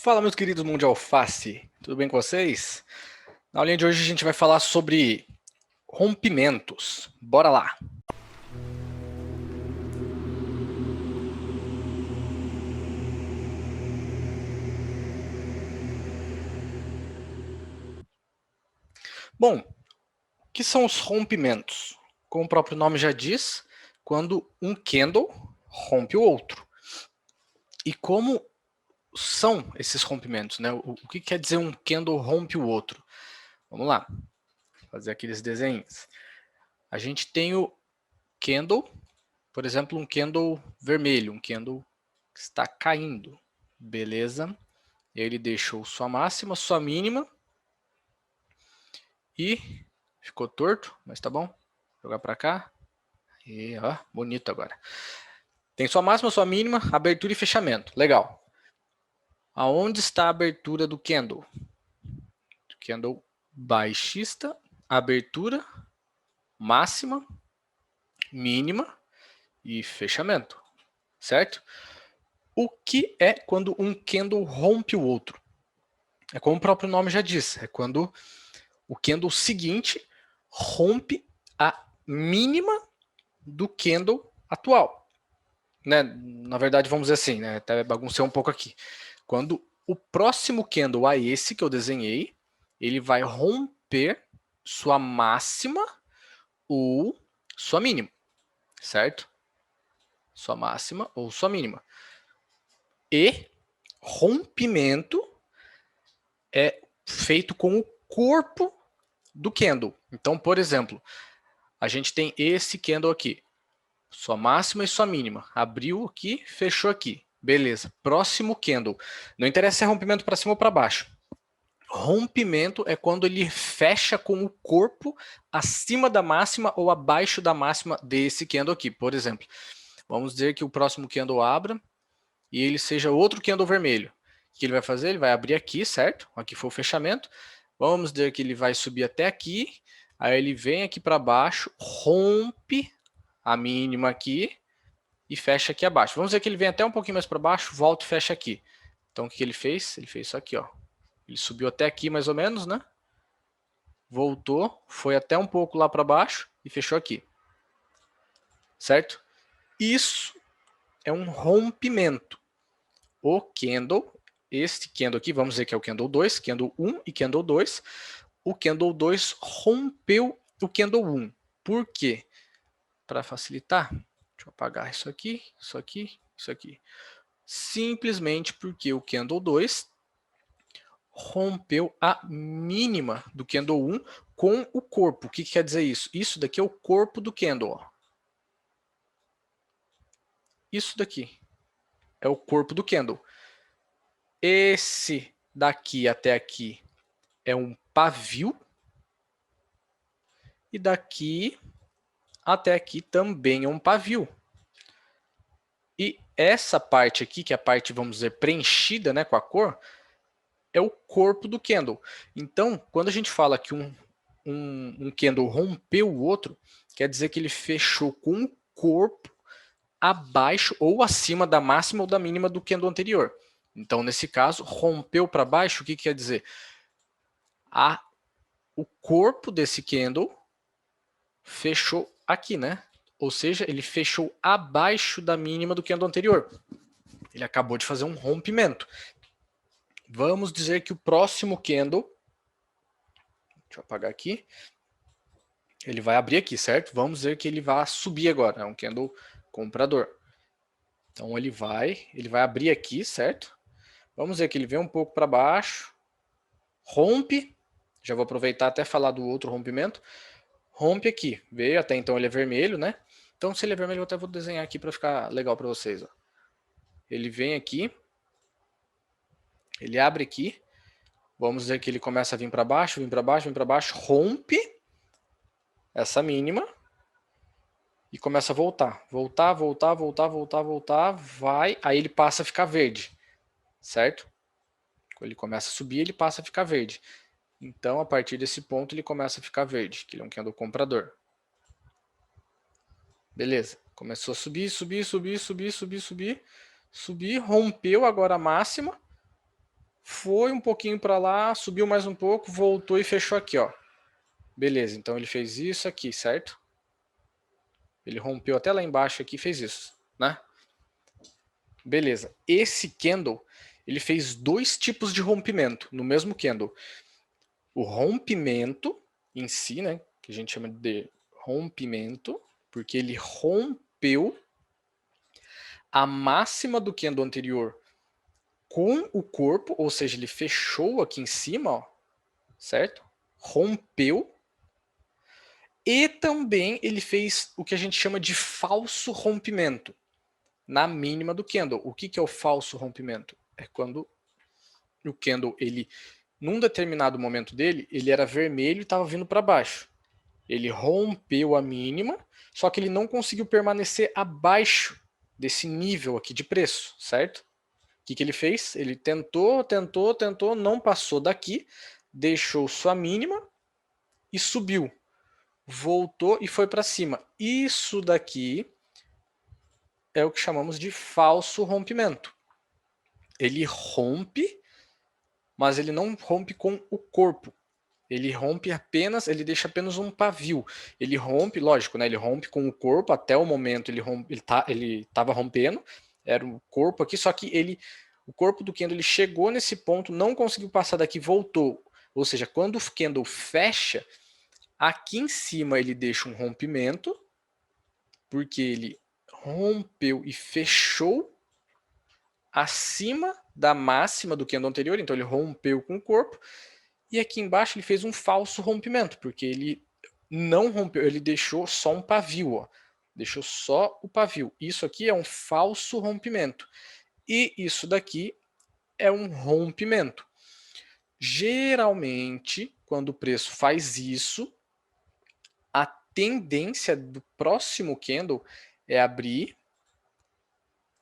Fala, meus queridos Mão de Alface, tudo bem com vocês? Na aulinha de hoje a gente vai falar sobre rompimentos. Bora lá! Bom, o que são os rompimentos? Como o próprio nome já diz, quando um candle rompe o outro. E como são esses rompimentos, né? O que quer dizer um candle rompe o outro? Vamos lá, fazer aqueles desenhos. A gente tem o candle, por exemplo, um candle vermelho, um candle que está caindo, beleza? Ele deixou sua máxima, sua mínima e ficou torto, mas tá bom. Jogar para cá e ó, bonito agora. Tem sua máxima, sua mínima, abertura e fechamento. Legal. Aonde está a abertura do candle? Candle baixista, abertura, máxima, mínima e fechamento, certo? O que é quando um candle rompe o outro? É como o próprio nome já diz, é quando o candle seguinte rompe a mínima do candle atual. Né? Na verdade, vamos dizer assim, né? Até baguncei um pouco aqui. Quando o próximo candle a esse que eu desenhei, ele vai romper sua máxima ou sua mínima, certo? Sua máxima ou sua mínima. E rompimento é feito com o corpo do candle. Então, por exemplo, a gente tem esse candle aqui, sua máxima e sua mínima. Abriu aqui, fechou aqui. Beleza. Próximo candle. Não interessa se é rompimento para cima ou para baixo. Rompimento é quando ele fecha com o corpo acima da máxima ou abaixo da máxima desse candle aqui. Por exemplo, vamos dizer que o próximo candle abra e ele seja outro candle vermelho. O que ele vai fazer? Ele vai abrir aqui, certo? Aqui foi o fechamento. Vamos dizer que ele vai subir até aqui. Aí ele vem aqui para baixo, rompe a mínima aqui e fecha aqui abaixo. Vamos dizer que ele vem até um pouquinho mais para baixo, volta e fecha aqui. Então o que ele fez? Ele fez isso aqui, ó. Ele subiu até aqui mais ou menos, né? Voltou, foi até um pouco lá para baixo e fechou aqui. Certo? Isso é um rompimento. O candle, este candle aqui, vamos dizer que é o candle 2, candle 1 e candle 2. O candle 2 rompeu o candle 1. Por quê? Para facilitar, deixa eu apagar isso aqui, isso aqui, isso aqui. Simplesmente porque o candle 2 rompeu a mínima do candle 1 com o corpo. O que quer dizer isso? Isso daqui é o corpo do candle. Ó. Isso daqui é o corpo do candle. Esse daqui até aqui é um pavio. E daqui até aqui também é um pavio. E essa parte aqui, que é a parte, vamos dizer, preenchida, né, com a cor, é o corpo do candle. Então, quando a gente fala que um candle rompeu o outro, quer dizer que ele fechou com o corpo abaixo ou acima da máxima ou da mínima do candle anterior. Então, nesse caso, rompeu para baixo, o que quer dizer? O corpo desse candle fechou aqui, né? Ou seja, ele fechou abaixo da mínima do candle anterior. Ele acabou de fazer um rompimento. Vamos dizer que o próximo candle, deixa eu apagar aqui, ele vai abrir aqui, certo? Vamos dizer que ele vai subir agora, é um candle comprador. Então ele vai abrir aqui, certo? Vamos dizer que ele vem um pouco para baixo, rompe, já vou aproveitar até falar do outro rompimento, rompe aqui, veio, até então ele é vermelho, né? Então se ele é vermelho eu até vou desenhar aqui para ficar legal para vocês. Ó. Ele vem aqui, ele abre aqui, vamos dizer que ele começa a vir para baixo, vir para baixo, vir para baixo, rompe essa mínima e começa a voltar. Voltar, voltar, voltar, voltar, voltar, vai, aí ele passa a ficar verde, certo? Quando ele começa a subir, ele passa a ficar verde. Então, a partir desse ponto, ele começa a ficar verde, que ele é um candle comprador. Beleza. Começou a subir, subir, subir, subir, subir, subir, subir, rompeu agora a máxima, foi um pouquinho para lá, subiu mais um pouco, voltou e fechou aqui, ó. Beleza, então ele fez isso aqui, certo? Ele rompeu até lá embaixo aqui e fez isso, né? Beleza. Esse candle, ele fez dois tipos de rompimento no mesmo candle. O rompimento em si, né, que a gente chama de rompimento, porque ele rompeu a máxima do candle anterior com o corpo, ou seja, ele fechou aqui em cima, ó, certo? Rompeu. E também ele fez o que a gente chama de falso rompimento na mínima do candle. O que é o falso rompimento? É quando o candle, ele, num determinado momento dele, ele era vermelho e estava vindo para baixo. Ele rompeu a mínima, só que ele não conseguiu permanecer abaixo desse nível aqui de preço, certo? O que ele fez? Ele tentou, não passou daqui, deixou sua mínima e subiu. Voltou e foi para cima. Isso daqui é o que chamamos de falso rompimento. Ele rompe, mas ele não rompe com o corpo. Ele rompe apenas, ele deixa apenas um pavio. Ele rompe, lógico, né? Ele rompe com o corpo até o momento ele estava rompendo, era o corpo aqui, só que o corpo do candle ele chegou nesse ponto, não conseguiu passar daqui, voltou. Ou seja, quando o candle fecha, aqui em cima ele deixa um rompimento, porque ele rompeu e fechou acima da máxima do candle anterior, então ele rompeu com o corpo. E aqui embaixo ele fez um falso rompimento, porque ele não rompeu, ele deixou só um pavio, ó. Deixou só o pavio. Isso aqui é um falso rompimento. E isso daqui é um rompimento. Geralmente, quando o preço faz isso, a tendência do próximo candle é abrir,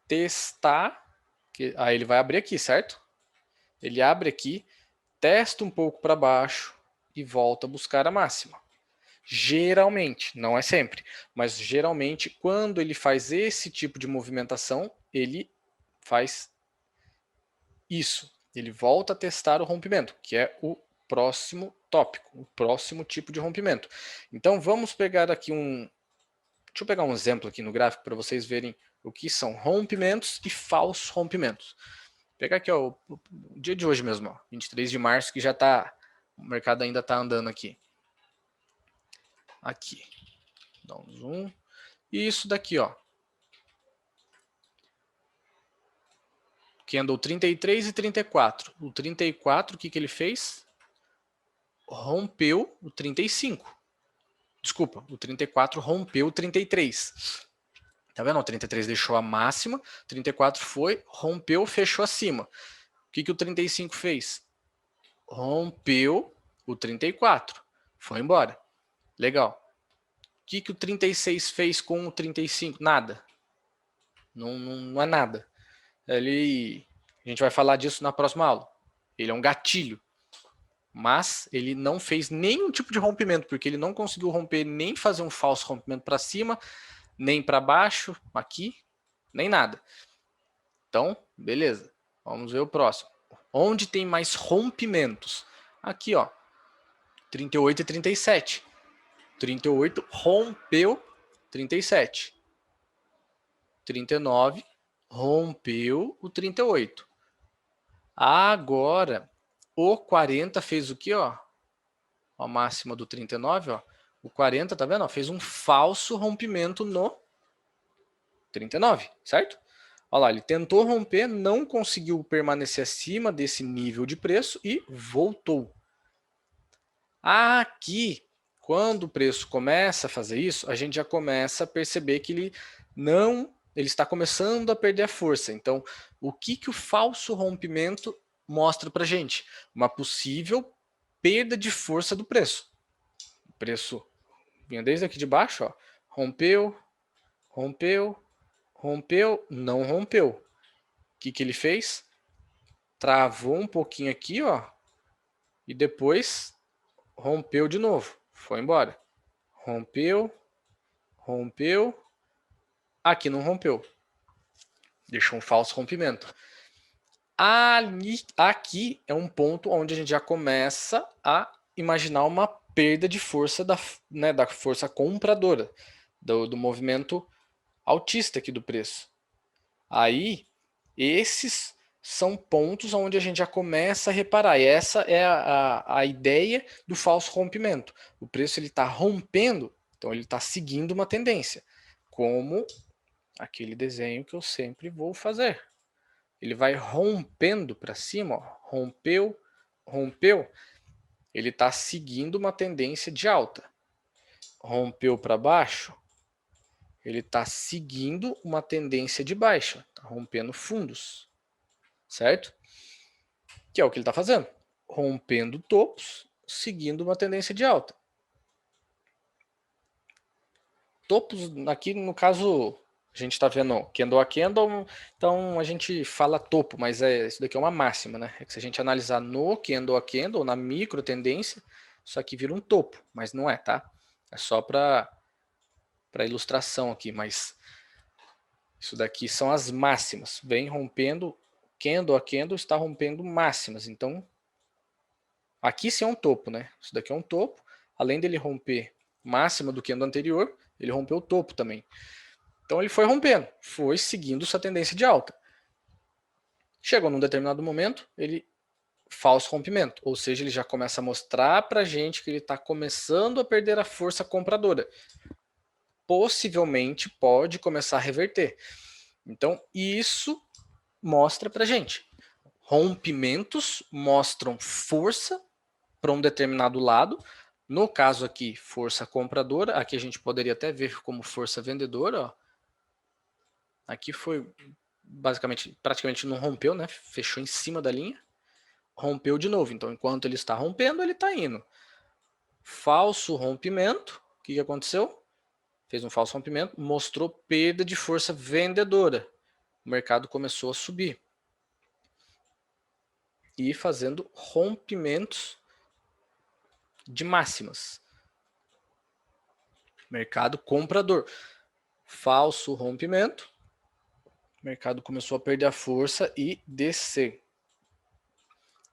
testar, aí ele vai abrir aqui, certo? Ele abre aqui, testa um pouco para baixo e volta a buscar a máxima. Geralmente, não é sempre, mas geralmente quando ele faz esse tipo de movimentação, ele faz isso. Ele volta a testar o rompimento, que é o próximo tópico, o próximo tipo de rompimento. Então vamos pegar aqui deixa eu pegar um exemplo aqui no gráfico para vocês verem o que são rompimentos e falsos rompimentos. Vou pegar aqui ó, o dia de hoje mesmo, ó, 23 de março, que já está, o mercado ainda está andando aqui. Aqui, dá um zoom. E isso daqui, ó. Candle 33 e 34. O 34, o que ele fez? Rompeu o 35. Desculpa, o 34 rompeu o 33. Tá vendo? O 33 deixou a máxima, 34 foi, rompeu, fechou acima. O que o 35 fez? Rompeu o 34. Foi embora. Legal. O que o 36 fez com o 35? Nada. Não é nada. A gente vai falar disso na próxima aula. Ele é um gatilho. Mas ele não fez nenhum tipo de rompimento, porque ele não conseguiu romper, nem fazer um falso rompimento para cima, nem para baixo, aqui, nem nada. Então, beleza. Vamos ver o próximo. Onde tem mais rompimentos? Aqui, ó. 38 e 37. 38 rompeu 37. 39 rompeu o 38. Agora, o 40 fez o que, ó? A máxima do 39, ó. O 40, tá vendo? Ó, fez um falso rompimento no 39, certo? Olha lá, ele tentou romper, não conseguiu permanecer acima desse nível de preço e voltou. Aqui, quando o preço começa a fazer isso, a gente já começa a perceber que ele está começando a perder a força. Então, o que o falso rompimento mostra para a gente? Uma possível perda de força do preço. O preço vinha desde aqui de baixo, ó, rompeu, rompeu, rompeu, não rompeu. O que ele fez? Travou um pouquinho aqui, ó, e depois rompeu de novo. Foi embora. Rompeu, rompeu, aqui não rompeu. Deixou um falso rompimento. Aqui é um ponto onde a gente já começa a imaginar uma perda de força da força compradora, do movimento altista aqui do preço. Aí, esses são pontos onde a gente já começa a reparar. E essa é a ideia do falso rompimento. O preço está rompendo, então ele está seguindo uma tendência, como aquele desenho que eu sempre vou fazer. Ele vai rompendo para cima, ó, rompeu, rompeu, ele está seguindo uma tendência de alta. Rompeu para baixo, ele está seguindo uma tendência de baixa, está rompendo fundos, certo? Que é o que ele está fazendo, rompendo topos, seguindo uma tendência de alta. Topos, aqui no caso, a gente está vendo candle a candle, então a gente fala topo, mas isso daqui é uma máxima, né? É que se a gente analisar no candle a candle, na micro tendência, isso aqui vira um topo, mas não é, tá? É só para ilustração aqui, mas isso daqui são as máximas. Vem rompendo, candle a candle está rompendo máximas, então aqui sim é um topo, né? Isso daqui é um topo, além dele romper máxima do candle anterior, ele rompeu o topo também. Então ele foi rompendo, foi seguindo sua tendência de alta. Chegou num determinado momento, ele falso rompimento, ou seja, ele já começa a mostrar para a gente que ele está começando a perder a força compradora. Possivelmente pode começar a reverter. Então isso mostra para a gente. Rompimentos mostram força para um determinado lado. No caso aqui, força compradora. Aqui a gente poderia até ver como força vendedora. Ó. Aqui foi basicamente, praticamente não rompeu, né? Fechou em cima da linha. Rompeu de novo. Então, enquanto ele está rompendo, ele está indo. Falso rompimento. O que aconteceu? Fez um falso rompimento, mostrou perda de força vendedora. O mercado começou a subir. E fazendo rompimentos de máximas. Mercado comprador. Falso rompimento. O mercado começou a perder a força e descer.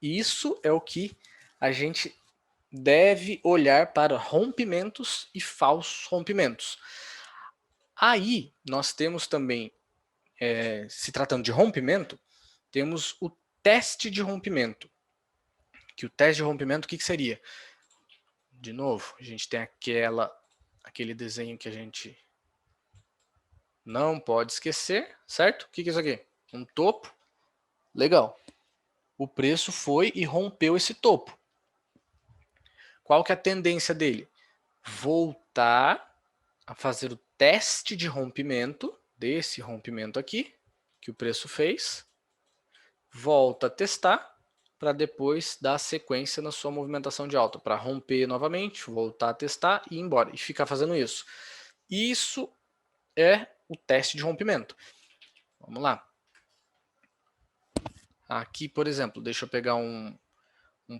Isso é o que a gente deve olhar para rompimentos e falsos rompimentos. Aí nós temos também, se tratando de rompimento, temos o teste de rompimento. Que o teste de rompimento, o que seria? De novo, a gente tem aquele desenho que a gente não pode esquecer, certo? O que é isso aqui? Um topo. Legal. O preço foi e rompeu esse topo. Qual que é a tendência dele? Voltar a fazer o teste de rompimento, desse rompimento aqui, que o preço fez. Volta a testar, para depois dar sequência na sua movimentação de alta, para romper novamente, voltar a testar e ir embora, e ficar fazendo isso. Isso é o teste de rompimento. Vamos lá. Aqui, por exemplo, deixa eu pegar um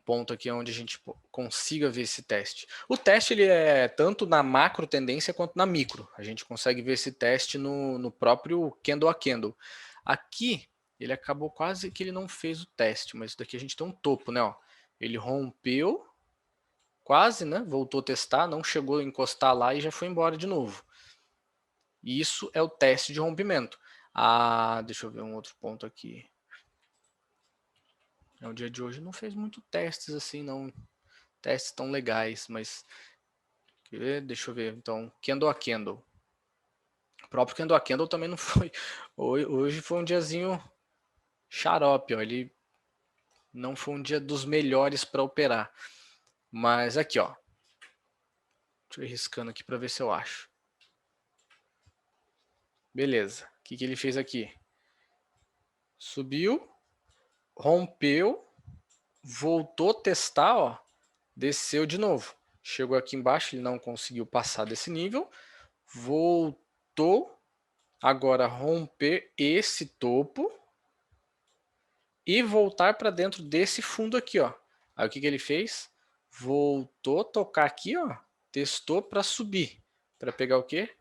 ponto aqui onde a gente consiga ver esse teste. O teste ele é tanto na macro tendência quanto na micro. A gente consegue ver esse teste no próprio candle a candle. Aqui, ele acabou quase que ele não fez o teste, mas daqui a gente tem um topo, né? Ó. Ele rompeu, quase, né? Voltou a testar, não chegou a encostar lá e já foi embora de novo. Isso é o teste de rompimento. Deixa eu ver um outro ponto aqui. O dia de hoje não fez muito testes assim, não. Testes tão legais, mas deixa eu ver, então, candle a candle. O próprio candle a candle também não foi. Hoje foi um diazinho xarope, ó. Ele não foi um dia dos melhores para operar. Mas aqui, ó. Deixa eu ir riscando aqui para ver se eu acho. Beleza. O que ele fez aqui? Subiu, rompeu, voltou a testar, ó. Desceu de novo. Chegou aqui embaixo, ele não conseguiu passar desse nível. Voltou. Agora romper esse topo e voltar para dentro desse fundo aqui, ó. Aí o que ele fez? Voltou a tocar aqui, ó. Testou para subir. Para pegar o quê?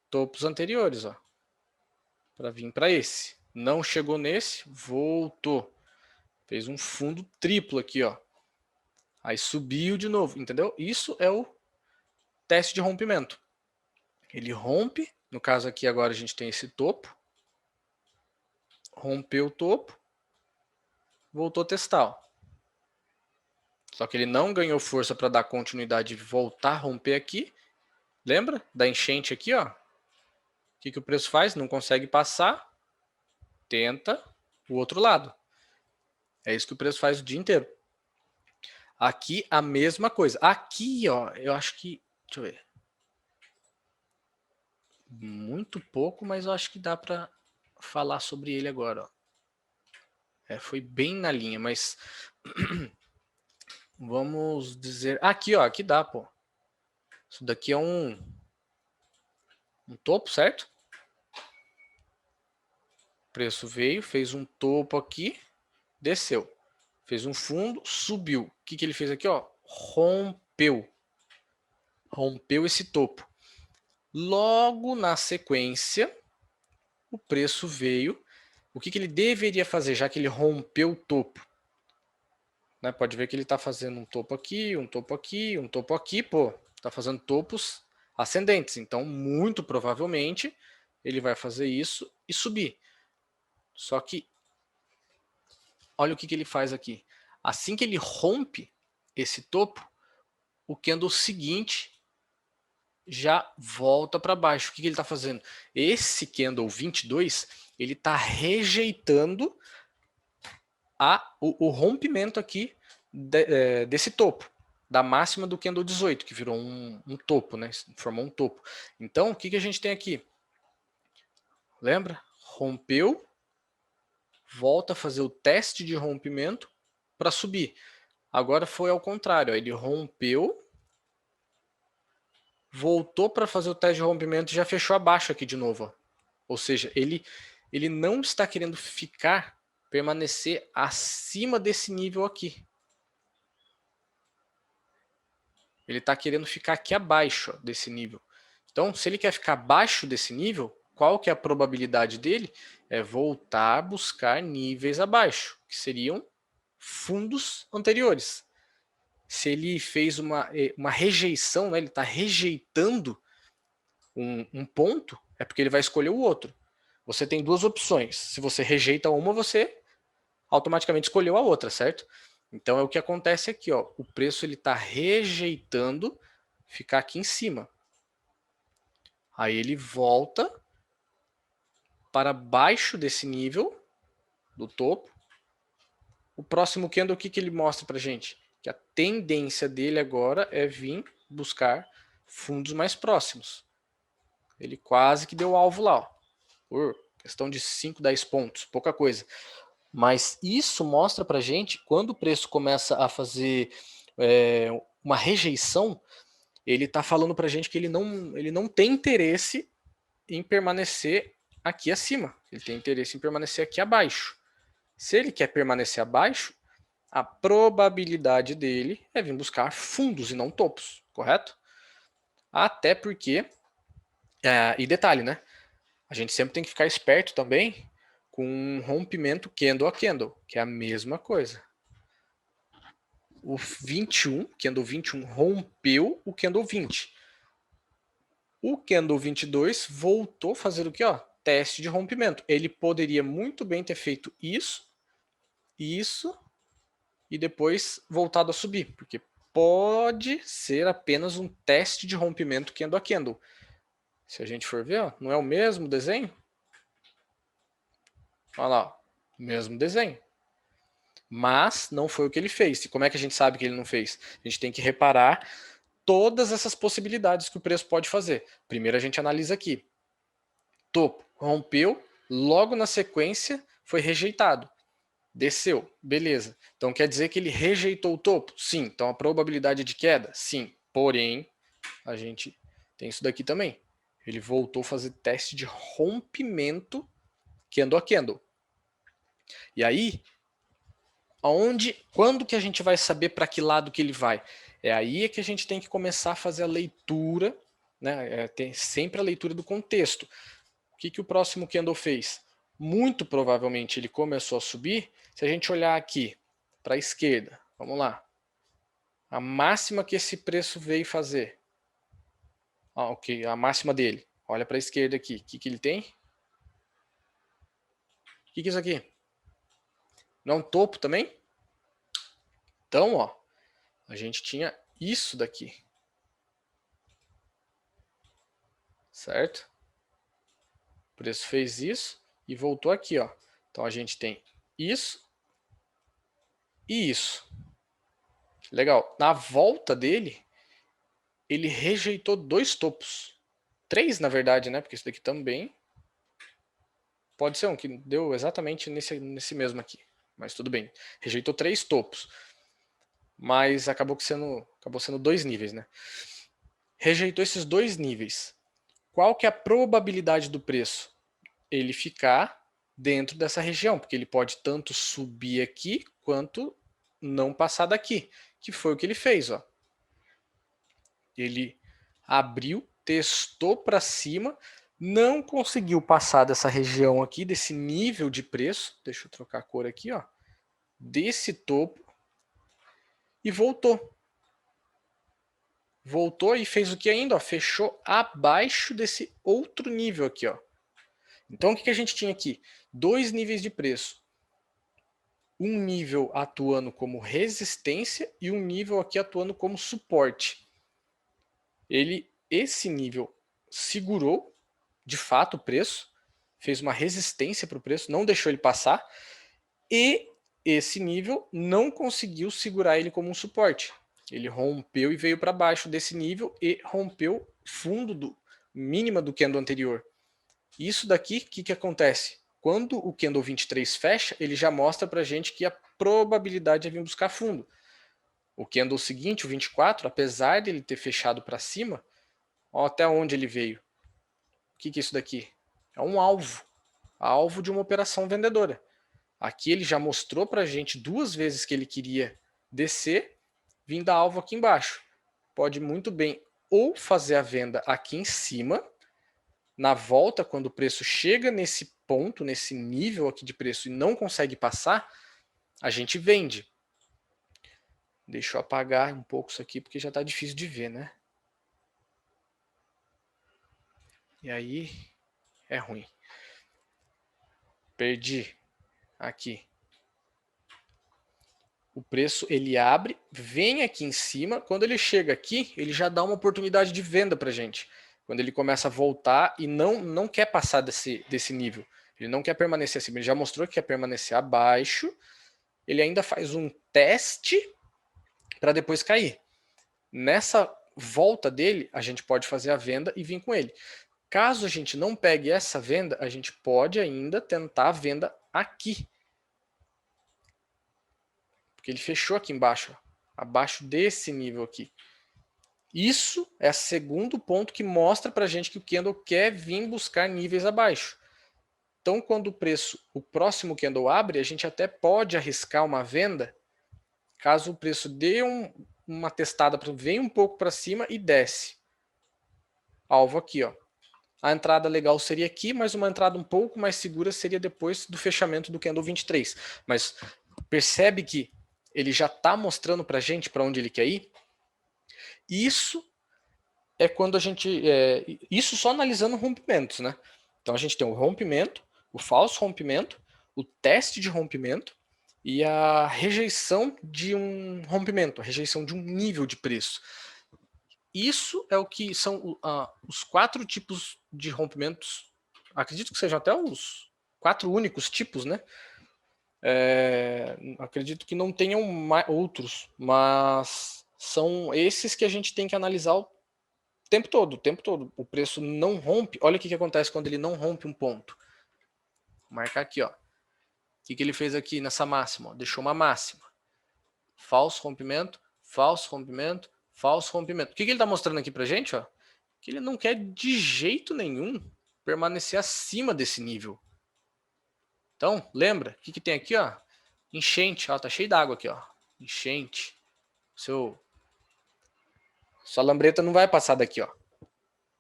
Topos anteriores, ó. Para vir para esse. não chegou nesse, voltou. Fez um fundo triplo aqui, ó. Aí subiu de novo, entendeu? Isso é o teste de rompimento. Ele rompe, no caso aqui agora a gente tem esse topo. Rompeu o topo, voltou a testar, ó. Só que ele não ganhou força para dar continuidade e voltar a romper aqui. Lembra da enchente aqui, ó? O que o preço faz? Não consegue passar, tenta o outro lado. É isso que o preço faz o dia inteiro. Aqui a mesma coisa. Aqui, ó, eu acho que, deixa eu ver. Muito pouco, mas eu acho que dá para falar sobre ele agora, ó. Foi bem na linha, mas vamos dizer, aqui, ó, aqui dá, pô. Isso daqui é um topo, certo? O preço veio, fez um topo aqui, desceu. Fez um fundo, subiu. O que ele fez aqui, ó? Rompeu. Rompeu esse topo. Logo na sequência, o preço veio. O que ele deveria fazer, já que ele rompeu o topo? Né? Pode ver que ele está fazendo um topo aqui, um topo aqui, um topo aqui, pô. Está fazendo topos ascendentes. Então, muito provavelmente, ele vai fazer isso e subir. Só que, olha o que ele faz aqui. Assim que ele rompe esse topo, o candle seguinte já volta para baixo. O que ele está fazendo? Esse candle 22, ele está rejeitando o rompimento aqui desse topo, da máxima do candle 18, que virou um topo, né? Formou um topo. Então, o que a gente tem aqui? Lembra? Rompeu, volta a fazer o teste de rompimento para subir. Agora foi ao contrário, ó. Ele rompeu, voltou para fazer o teste de rompimento e já fechou abaixo aqui de novo, ó. Ou seja, ele não está querendo permanecer acima desse nível aqui. Ele está querendo ficar aqui abaixo, ó, desse nível. Então, se ele quer ficar abaixo desse nível, qual que é a probabilidade dele? É voltar a buscar níveis abaixo, que seriam fundos anteriores. Se ele fez uma rejeição, né, ele está rejeitando um ponto, é porque ele vai escolher o outro. Você tem duas opções. Se você rejeita uma, você automaticamente escolheu a outra, certo? Então é o que acontece aqui, ó. O preço ele está rejeitando ficar aqui em cima. Aí ele volta para baixo desse nível do topo. O próximo candle, o que ele mostra para gente? Que a tendência dele agora é vir buscar fundos mais próximos. Ele quase que deu o alvo lá, ó, por questão de 5, 10 pontos, pouca coisa. Mas isso mostra para gente, quando o preço começa a fazer uma rejeição, ele está falando para gente que ele não tem interesse em permanecer aqui acima. Ele tem interesse em permanecer aqui abaixo. Se ele quer permanecer abaixo, a probabilidade dele é vir buscar fundos e não topos, correto? Até porque, e detalhe, né? A gente sempre tem que ficar esperto também com um rompimento candle a candle, que é a mesma coisa. O 21, candle 21, rompeu o candle 20. O candle 22 voltou a fazer o que? Ó, teste de rompimento. Ele poderia muito bem ter feito isso e depois voltado a subir, porque pode ser apenas um teste de rompimento candle a candle. Se a gente for ver, ó, não é o mesmo desenho? Olha lá, ó, mesmo desenho. Mas não foi o que ele fez. E como é que a gente sabe que ele não fez? A gente tem que reparar todas essas possibilidades que o preço pode fazer. Primeiro a gente analisa aqui. Topo, rompeu, logo na sequência foi rejeitado. Desceu, beleza. Então quer dizer que ele rejeitou o topo? Sim. Então a probabilidade de queda? Sim. Porém, a gente tem isso daqui também. Ele voltou a fazer teste de rompimento candle a candle. E aí, quando que a gente vai saber para que lado que ele vai? É aí que a gente tem que começar a fazer a leitura, né? Tem sempre a leitura do contexto. O que o próximo candle fez? muito provavelmente ele começou a subir. Se a gente olhar aqui para a esquerda, vamos lá. A máxima que esse preço veio fazer. Ok, a máxima dele. Olha para a esquerda aqui. O que ele tem? O que é isso aqui? Não é um topo também? Então, ó, a gente tinha isso daqui. Certo? O preço fez isso e voltou aqui, ó. Então a gente tem isso e isso. Legal. Na volta dele, ele rejeitou 2 topos. 3, na verdade, né? Porque isso daqui também pode ser um que deu exatamente nesse mesmo aqui. Mas tudo bem. Rejeitou 3 topos. Mas acabou sendo 2 níveis, né? Rejeitou esses 2 níveis. Qual que é a probabilidade do preço? Ele ficar dentro dessa região, porque ele pode tanto subir aqui quanto não passar daqui, que foi o que ele fez, ó. Ele abriu, testou para cima, não conseguiu passar dessa região aqui, desse nível de preço, deixa eu trocar a cor aqui, ó, desse topo, e voltou. Voltou e fez o que ainda? Ó, fechou abaixo desse outro nível aqui, ó. Então o que a gente tinha aqui? 2 níveis de preço. Um nível atuando como resistência e um nível aqui atuando como suporte. Esse nível segurou de fato o preço, fez uma resistência para o preço, não deixou ele passar, e esse nível não conseguiu segurar ele como um suporte. Ele rompeu e veio para baixo desse nível e rompeu fundo mínima do candle anterior. Isso daqui, o que acontece? Quando o candle 23 fecha, ele já mostra para a gente que a probabilidade é vir buscar fundo. O candle seguinte, o 24, apesar de ele ter fechado para cima, ó, até onde ele veio. O que é isso daqui? É um alvo de uma operação vendedora. Aqui ele já mostrou para a gente 2 vezes que ele queria descer, vindo a alvo aqui embaixo. Pode muito bem ou fazer a venda aqui em cima, na volta, quando o preço chega nesse ponto, nesse nível aqui de preço e não consegue passar, a gente vende. Deixa eu apagar um pouco isso aqui porque já está difícil de ver, né? E aí é ruim. Perdi aqui. O preço ele abre, vem aqui em cima, quando ele chega aqui, ele já dá uma oportunidade de venda para a gente. Quando ele começa a voltar e não quer passar desse nível. Ele não quer permanecer acima, ele já mostrou que quer permanecer abaixo. Ele ainda faz um teste para depois cair. Nessa volta dele, a gente pode fazer a venda e vir com ele. Caso a gente não pegue essa venda, a gente pode ainda tentar a venda aqui. Porque ele fechou aqui embaixo, ó, abaixo desse nível aqui. Isso é o segundo ponto que mostra para a gente que o candle quer vir buscar níveis abaixo. Então, quando o próximo candle abre, a gente até pode arriscar uma venda, caso o preço dê uma testada, venha um pouco para cima e desce. Alvo aqui, ó. A entrada legal seria aqui, mas uma entrada um pouco mais segura seria depois do fechamento do candle 23. Mas percebe que ele já está mostrando para a gente para onde ele quer ir? Isso é quando a gente... isso só analisando rompimentos, né? Então a gente tem o rompimento, o falso rompimento, o teste de rompimento e a rejeição de um rompimento, a rejeição de um nível de preço. Isso é o que são os 4 tipos de rompimentos. Acredito que sejam até os 4 únicos tipos, né? Acredito que não tenham outros, mas são esses que a gente tem que analisar o tempo todo, o tempo todo. O preço não rompe. Olha o que acontece quando ele não rompe um ponto. Vou marcar aqui, ó. O que ele fez aqui nessa máxima? Ó? Deixou uma máxima. Falso rompimento, falso rompimento, falso rompimento. O que ele está mostrando aqui pra gente? Ó? Que ele não quer de jeito nenhum permanecer acima desse nível. Então, lembra? O que tem aqui? Ó? Enchente. Ó, tá cheio d'água aqui. Ó. Enchente. Sua lambreta não vai passar daqui. Ó.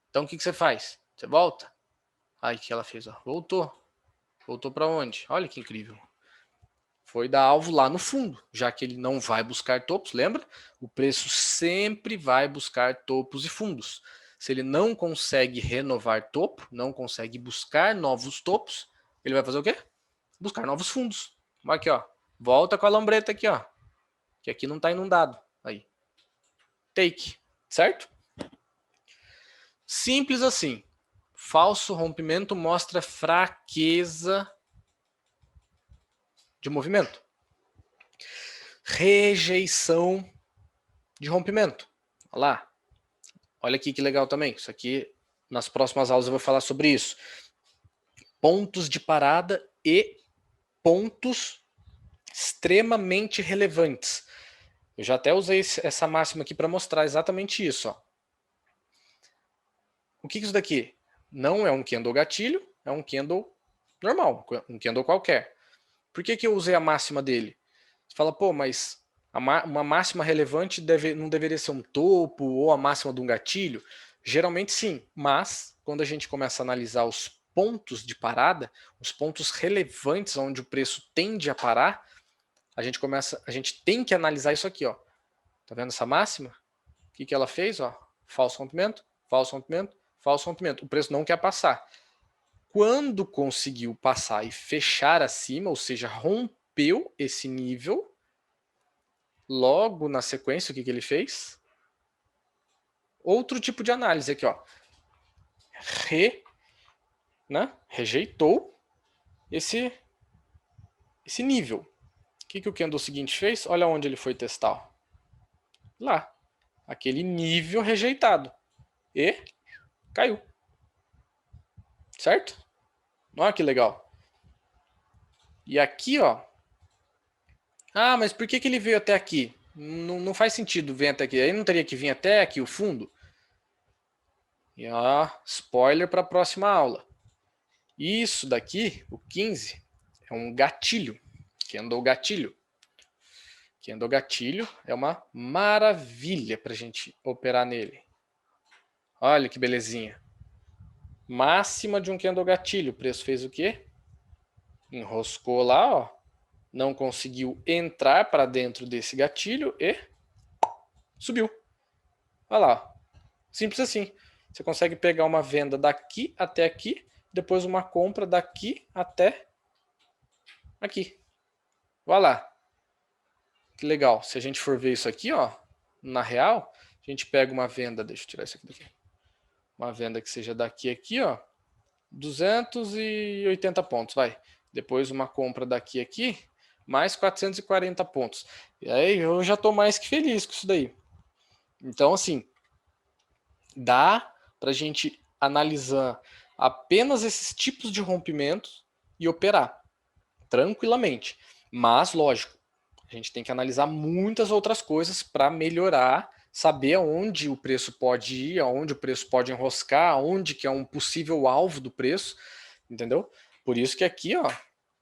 Então, o que você faz? Você volta. Aí, o que ela fez? Ó? Voltou. Voltou para onde? Olha que incrível. Foi dar alvo lá no fundo, já que ele não vai buscar topos, lembra? O preço sempre vai buscar topos e fundos. Se ele não consegue renovar topo, não consegue buscar novos topos, ele vai fazer o quê? Buscar novos fundos. Olha aqui, ó. Volta com a lambreta aqui, ó. Que aqui não está inundado. Aí. Take, certo? Simples assim. Falso rompimento mostra fraqueza de movimento. Rejeição de rompimento. Olha lá. Olha aqui que legal também. Isso aqui, nas próximas aulas eu vou falar sobre isso. Pontos de parada e pontos extremamente relevantes. Eu já até usei essa máxima aqui para mostrar exatamente isso. Ó. O que é isso daqui? Não é um candle gatilho, é um candle normal, um candle qualquer. Por que eu usei a máxima dele? Você fala, pô, mas uma máxima relevante não deveria ser um topo ou a máxima de um gatilho? Geralmente sim, mas quando a gente começa a analisar os pontos de parada, os pontos relevantes onde o preço tende a parar, a gente tem que analisar isso aqui, ó. Tá vendo essa máxima? O que ela fez, ó? Falso rompimento, falso rompimento, falso rompimento. O preço não quer passar. Quando conseguiu passar e fechar acima, ou seja, rompeu esse nível, logo na sequência, o que ele fez? Outro tipo de análise aqui, ó. Rejeitou esse nível. O que o candle seguinte fez? Olha onde ele foi testar. Ó. Lá. Aquele nível rejeitado. E caiu. Certo? Olha que legal. E aqui, ó. Ah, mas por que ele veio até aqui? Não faz sentido vir até aqui. Aí não teria que vir até aqui o fundo? E ó, spoiler para a próxima aula. Isso daqui, o 15, é um gatilho. Candle gatilho. Candle gatilho é uma maravilha para a gente operar nele. Olha que belezinha. Máxima de um candle gatilho. O preço fez o quê? Enroscou lá, ó. Não conseguiu entrar para dentro desse gatilho e subiu. Olha lá. Simples assim. Você consegue pegar uma venda daqui até aqui, depois uma compra daqui até aqui. Olha lá. Que legal. Se a gente for ver isso aqui, ó, na real, a gente pega uma venda, deixa eu tirar isso aqui daqui. Uma venda que seja daqui a aqui, ó, 280 pontos, vai. Depois uma compra daqui a aqui, mais 440 pontos. E aí eu já estou mais que feliz com isso daí. Então, assim, dá para a gente analisar apenas esses tipos de rompimentos e operar tranquilamente. Mas, lógico, a gente tem que analisar muitas outras coisas para melhorar, saber aonde o preço pode ir, aonde o preço pode enroscar, aonde que é um possível alvo do preço, entendeu? Por isso que aqui, ó,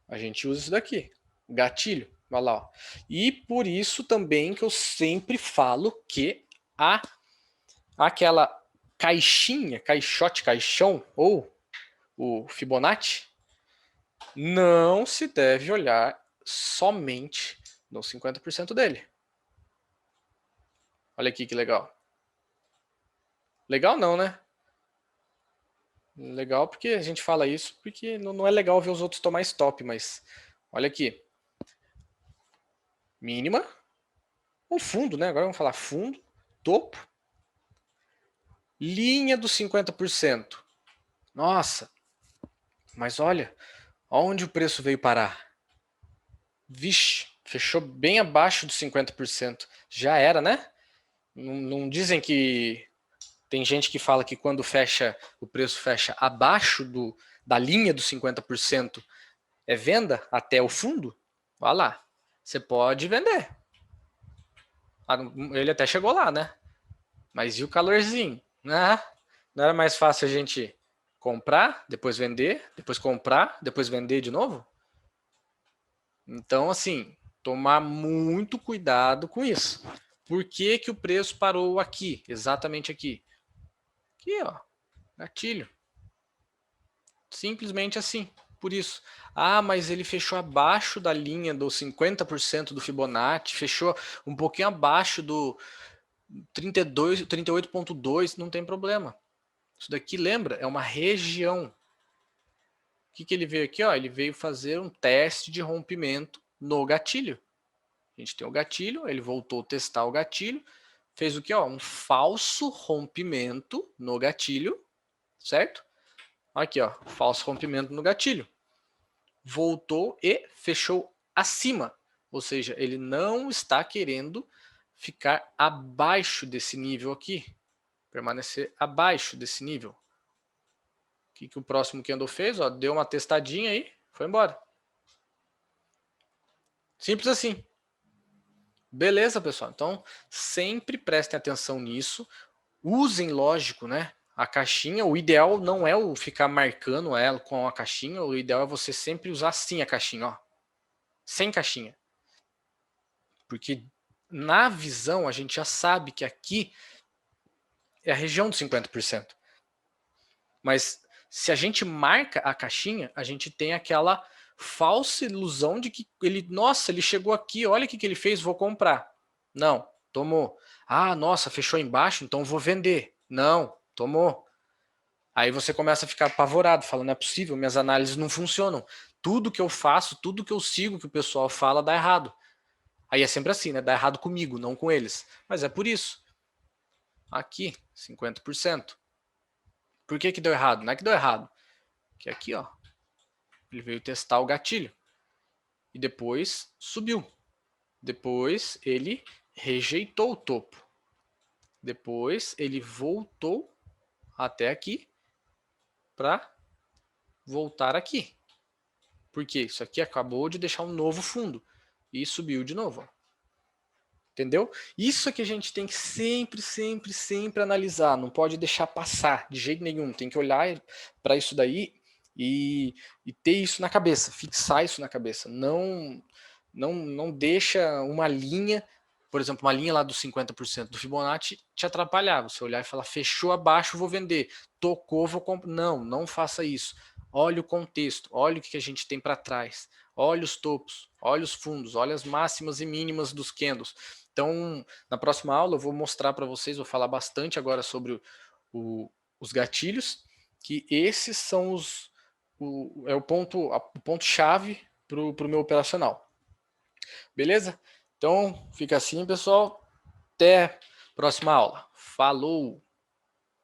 a gente usa isso daqui, gatilho, olha lá. Ó. E por isso também que eu sempre falo que aquela caixinha, caixão, ou o Fibonacci, não se deve olhar somente no 50% dele. Olha aqui que legal. Legal não, né? Legal porque a gente fala isso, porque não é legal ver os outros tomar stop, mas olha aqui. Mínima. O fundo, né? Agora vamos falar fundo, topo. Linha dos 50%. Nossa, mas olha, onde o preço veio parar? Vixe, fechou bem abaixo dos 50%. Já era, né? Não dizem que tem gente que fala que quando fecha, o preço fecha abaixo da linha dos 50%, é venda até o fundo? Olha lá, você pode vender. Ele até chegou lá, né? Mas e o calorzinho? Ah, não era mais fácil a gente comprar, depois vender, depois comprar, depois vender de novo? Então, assim, tomar muito cuidado com isso. Por que que o preço parou aqui? Exatamente aqui. Aqui, ó. Gatilho. Simplesmente assim. por isso. Ah, mas ele fechou abaixo da linha do 50% do Fibonacci, fechou um pouquinho abaixo do 32, 38,2, não tem problema. Isso daqui, lembra, é uma região. O que ele veio aqui? Ó, ele veio fazer um teste de rompimento no gatilho. A gente tem o gatilho, ele voltou a testar o gatilho, fez o que? Ó, um falso rompimento no gatilho, certo? Aqui, ó, falso rompimento no gatilho. Voltou e fechou acima, ou seja, ele não está querendo ficar abaixo desse nível aqui, permanecer abaixo desse nível. O que o próximo candle fez? Ó, deu uma testadinha aí, foi embora. Simples assim. Beleza, pessoal? Então, sempre prestem atenção nisso. Usem, lógico, né? A caixinha, o ideal não é o ficar marcando ela com a caixinha, o ideal é você sempre usar assim a caixinha, ó. Sem caixinha. Porque na visão a gente já sabe que aqui é a região dos 50%. Mas se a gente marca a caixinha, a gente tem aquela falsa ilusão de que ele, nossa, ele chegou aqui, olha o que ele fez, vou comprar. Não, tomou. Ah, nossa, fechou embaixo, então vou vender. Não, tomou. Aí você começa a ficar apavorado, falando, não é possível, minhas análises não funcionam. Tudo que eu faço, tudo que eu sigo que o pessoal fala dá errado. Aí é sempre assim, né? Dá errado comigo, não com eles. Mas é por isso. Aqui, 50%. Por que deu errado? Não é que deu errado. Que aqui, ó, ele veio testar o gatilho. E depois subiu. Depois ele rejeitou o topo. Depois ele voltou até aqui para voltar aqui. Porque isso aqui acabou de deixar um novo fundo. E subiu de novo. Ó. Entendeu? Isso é que a gente tem que sempre, sempre, sempre analisar. Não pode deixar passar de jeito nenhum. Tem que olhar para isso daí e ter isso na cabeça, fixar isso na cabeça. Não deixa uma linha, por exemplo, uma linha lá dos 50% do Fibonacci te atrapalhar. Você olhar e falar, fechou abaixo, vou vender. Tocou, vou comprar. Não faça isso. Olha o contexto, olha o que a gente tem para trás. Olha os topos, olha os fundos, olha as máximas e mínimas dos candles. Então, na próxima aula eu vou mostrar para vocês, vou falar bastante agora sobre os gatilhos, que esses são o ponto chave para o meu operacional. Beleza? Então, fica assim, pessoal. Até a próxima aula. Falou!